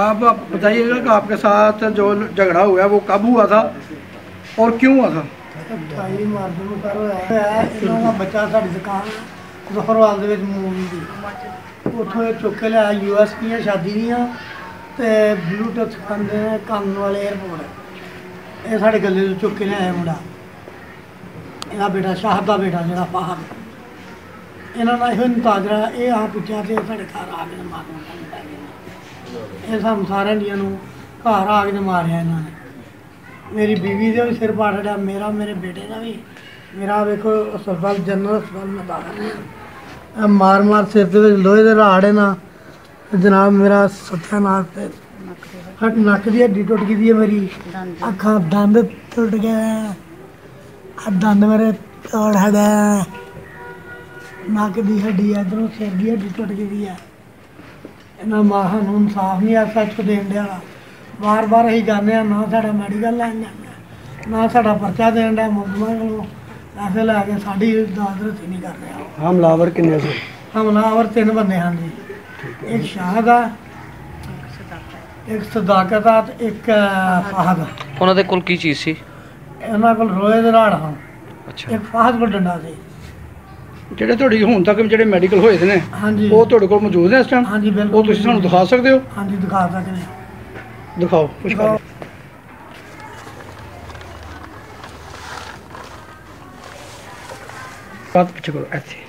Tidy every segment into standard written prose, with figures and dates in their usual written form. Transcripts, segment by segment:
आप बताइएगा कि आपके साथ जो झगड़ा हुआ है वो कब हुआ था और क्यों हुआ था? 28 मार्च ਨੂੰ ਕਰ ਹੋਇਆ ਇਹਨਾਂ ਦਾ ਬੱਚਾ ਸਾਡੀ ਦੁਕਾਨ ਜ਼ਫਰਵਾਲ ਦੇ ਵਿੱਚ ਮੂਵੀ ਦੀ ਉੱਥੋਂ ਇਹ ਚੁੱਕ ਕੇ ਲਿਆ US ਦੀਆਂ ਸ਼ਾਦੀ ਦੀਆਂ ਤੇ ਬਲੂਟੁੱਥ ਖਾਂਦੇ ਨੇ ਕੰਨ ਵਾਲੇ 에어ਪੋਰਟ ਇਹ ਸਾਡੇ ਗੱਲੇ ਤੋਂ ਚੁੱਕ ਕੇ ਲਿਆਇਆ ਮੁੰਡਾ ਇਹਦਾ ਬੇਟਾ ਸ਼ਾਹਦ ਦਾ ਬੇਟਾ ਜਿਹੜਾ ਫਾਹਦ ਇਹਨਾਂ ਦਾ ਇਹੋ ਨਤਾਜਰਾ ਇਹ ਆ ਪੁੱਛਿਆ ਤੇ ਸਾਡੇ ਘਰ ਆ ਕੇ ਮਾਰਨਾ ਇਹ ਸਾਨੂੰ ਸਾਰਿਆਂ ਦੀਆਂ ਨੂੰ ਘਰ ਆ ਕੇ ਮਾਰਿਆ ਇਹਨਾਂ ਨੇ मेरी बीवी का भी सिर पाड़ छड़ा मेरा मेरे बेटे का भी मेरा देखो अस्पताल जनरल अस्पताल में दाखिल मार मार सिर के लोहे के राड़ है ना जनाब मेरा सत्यानाश पे हट नक की हड्डी टुट गई है मेरी अखा दंद टुट गए दंद मेरे तोड़ है नक की हड्डी इधरों सिर की हड्डी टुट गई है इन्होंने मां सानू इंसाफ नहीं ऐसा देन दिया बार बार अं जाने ना साढ़ा मैडिकल लैन जाना ना साढ़ा पर्चा देन दिया मुलजमान को पैसे लैके साड़ी दाद रस्सी नहीं कर रहा। हमलावर किन्ने से? हमलावर 3 बंदे हैं जी एक शाहद आ एक सदाकत आ एक फाहद आ। उन्होंने कोल की चीज़ सी? इन्होंने कोल रोए दे राड़ हाँ। अच्छा एक फाहद को डंडा सी ਜਿਹੜੇ ਤੁਹਾਡੀ ਹੁਣ ਤੱਕ ਜਿਹੜੇ ਮੈਡੀਕਲ ਹੋਏ ਨੇ ਹਾਂਜੀ ਉਹ ਤੁਹਾਡੇ ਕੋਲ ਮੌਜੂਦ ਨੇ ਇਸ ਟਾਈਮ? ਹਾਂਜੀ ਬਿਲਕੁਲ। ਉਹ ਤੁਸੀਂ ਸਾਨੂੰ ਦਿਖਾ ਸਕਦੇ ਹੋ? ਹਾਂਜੀ ਦਿਖਾ ਸਕਦੇ ਹਾਂ। दिखाओ कुछ करो। बात पीछे करो ऐसे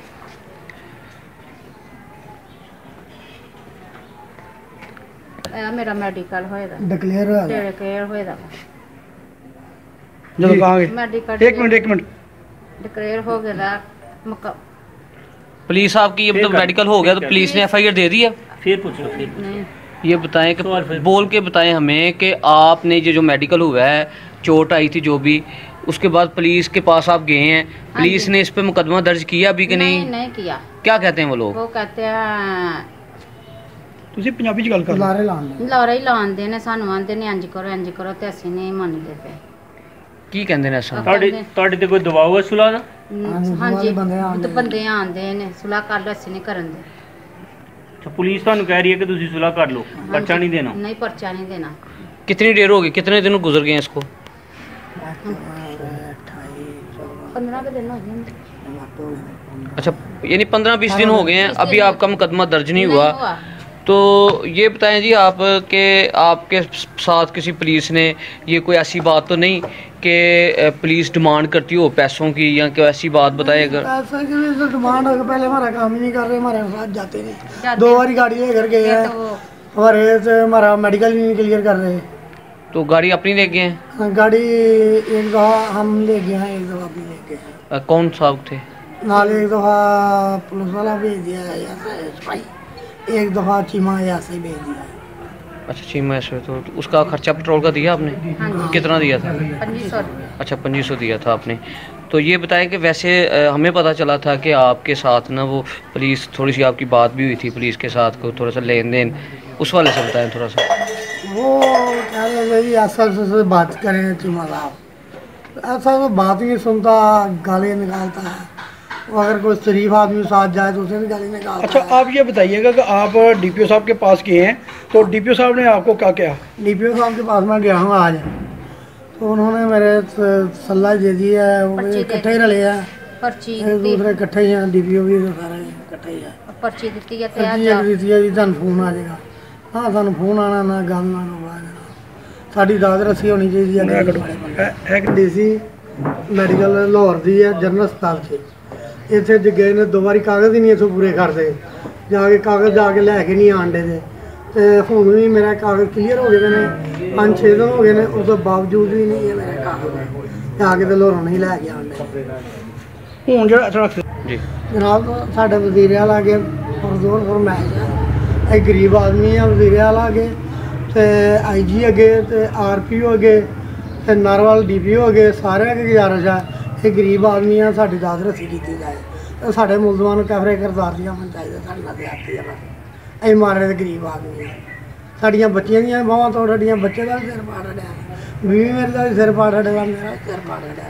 मेरा मेडिकल होएदा डिक्लेयर होएदा जब कहांगे मेडिकल एक मिनट डिक्लेयर हो गया पुलिस आपकी अब तो मेडिकल हो गया तो पुलिस ने FIR दे दी है? फिर पूछो फिर नहीं ये बताएं कि बोल के बताएं हमें कि आपने ये जो मेडिकल हुआ है चोट आई थी जो भी उसके बाद पुलिस के पास आप गए हैं पुलिस ने इस पे मुकदमा दर्ज किया अभी कि नहीं? नहीं किया। क्या कहते हैं वो लोग? वो कहते हैं ਤੁਸੀਂ ਪੰਜਾਬੀ ਚ ਗੱਲ ਕਰ ਲਾਰੇ ਲਾਉਂਦੇ ਲਾਰੇ ਹੀ ਲਾਉਂਦੇ ਨੇ ਸਾਨੂੰ ਆਂਦੇ ਨੇ ਇੰਜ ਕਰੋ ਤੇ ਅਸੀਂ ਨਹੀਂ ਮੰਨਦੇ ਪਏ। ਕੀ ਕਹਿੰਦੇ ਨੇ ਅਸਾਂ? ਤੁਹਾਡੇ ਤੇ ਕੋਈ ਦਬਾਅ ਹੈ ਸੁਲਾ ਦਾ? ਹਾਂਜੀ ਬੰਦੇ ਆਂਦੇ ਨੇ ਸੁਲਾ ਕਰ ਲਓ ਅਸੀਂ ਨਹੀਂ ਕਰਨ ਦੇ। पुलिस तो कह रही है कि तुसी सुलह कर लो पर्चा नहीं देना? नहीं पर्चा नहीं देना। कितनी देर हो गई कितने दिन गुजर गए इसको? 15 दिन हो गए। अच्छा यानी 15-20 दिन हो गए हैं अभी आपका मुकदमा दर्ज नहीं हुआ। तो ये बताएं जी आप के आपके साथ किसी पुलिस ने ये कोई ऐसी बात तो नहीं कि पुलिस डिमांड करती हो पैसों की या कोई ऐसी बात बताए? अगर पैसे की भी डिमांड है पहले हमारा काम ही नहीं कर रहे हमारे साथ जाते नहीं 2 बार गाड़ी लेकर गए हैं हमारे से हमारा मेडिकल ही नहीं क्लियर कर रहे। तो गाड़ी अपनी ले गए हैं? गाड़ी एक दफ़ा हम ले गए हैं एक दफ़ा अपनी ले गए हैं। कौन साहब थे? नाल एक दफ़ा पुलिस वाला भेज दिया है या एक दफ़ा चीमा ऐसे ही भेज दिया है। अच्छा चीमा ऐसे तो उसका खर्चा पेट्रोल का दिया आपने? कितना दिया था? 2500। अच्छा 2500 दिया था आपने। तो ये बताएं कि वैसे हमें पता चला था कि आपके साथ ना वो पुलिस थोड़ी सी आपकी बात भी हुई थी पुलिस के साथ को थोड़ा सा लेन देन उस वाले से बताएं थोड़ा सा। वो कह रहे जी ऐसा से बात करें चीमा साहब ऐसा तो बात ही नहीं सुनता गाली निकालता है वो अगर कोई शरीफ आदमी साथ जाए तो उसे भी गाली निकालता। अच्छा आप ये बताइएगा कि आप DPO साहब के पास गए हैं तो DPO साहब ने आपको क्या कहा? DPO साहब के पास मैं गया हूँ आज तो उन्होंने मेरे सलाह दे दी है वो इकट्ठे ही रले हैं पर्ची एक दूसरे इकट्ठे ही हैं DPO भी सारे इकट्ठे ही है पर्ची दी है दी है जी तुम फोन आ जाएगा हाँ सानू फोन आना ना गल ना साड़ी दाद रस्सी होनी चाहिए। एक DC मैडिकल लाहौर की है जनरल अस्पताल से इतने ज गए ने 2 बारी कागज़ ही नहीं इतों पूरे करते जाके कागज़ जाके लैके नहीं आंडे दे तो हूँ भी मेरा कागज़ क्लीयर हो गए हैं 5-6 दिन हो गए हैं उस बावजूद भी नहीं है मेरे कागज़ जाके तो लाहौरों नहीं लैके आंडे हूँ जो जनाब साढ़े वजीरे आ गए फरजोर फरमैश है एक गरीब आदमी है वजीरे आ गए तो IG अगे तो RPO अगे तो नारवाल DPO अगे सारे अगे गुजारिश है ये गरीब आदमी है साड़ी दाद रस्सी की जाए तो साढ़े मुलजमान कैमरे किरदार दिया होना चाहिए साढ़ा देहाती है बस अं मारे तो गरीब आदमी है साड़ियाँ बच्चियां दी बांह तोड़ हड्डियां बच्चे का भी सिर पाड़ हड्या बीवी मेरे का भी सिर पाड़ हड्या मेरा सिर पाड़ हड्या।